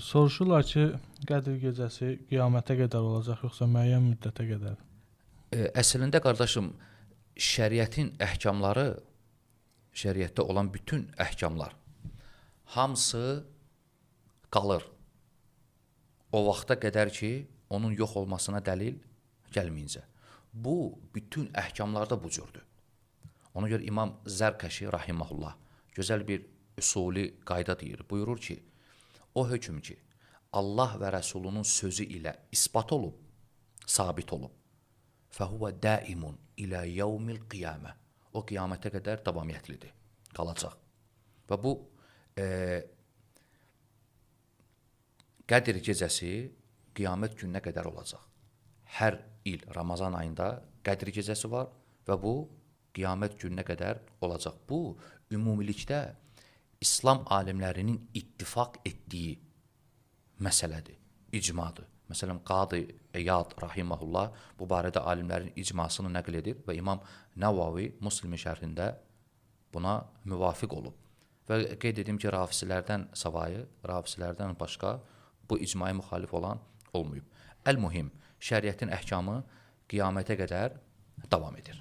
Soruşurlar ki, Qədr gecəsi qiyamətə qədər olacaq, yoxsa müəyyən müddətə qədər? Əslində qardaşım, şəriətin əhkamları, şəriətdə olan bütün əhkamlar hamısı qalır. O vaxta qədər ki, onun yox olmasına dəlil gəlməyincə. Bu, bütün əhkamlarda bu cürdür. Ona görə İmam Zərkəşi rahiməhullah gözəl bir üsuli qayda deyir. Buyurur ki, o hökm ki, Allah və Rəsulunun sözü ilə isbat olub, sabit olub, fəhuvə daimun ilə yevmil qiyamə. O qiyamətə qədər davamiyyətlidir, qalacaq. Və bu, Qədr gecəsi qiyamət gününə qədər olacaq. Hər il Ramazan ayında Qədr gecəsi var və bu, qiyamət gününə qədər olacaq. Bu, ümumilikdə İslam alimlərinin ittifaq etdiyi məsələdir, icmadır. Məsələn, Qadı İyad rahiməhullah bu barədə alimlərin icmasını nəql edir və İmam Nəvavi Müslim şərhində buna müvafiq olub. Və qeyd edim ki, rafisilərdən savayı, rafisilərdən başqa bu icmaya müxalif olan olmayıb. Əl-mühim, şəriətin əhkamı qiyamətə qədər davam edir.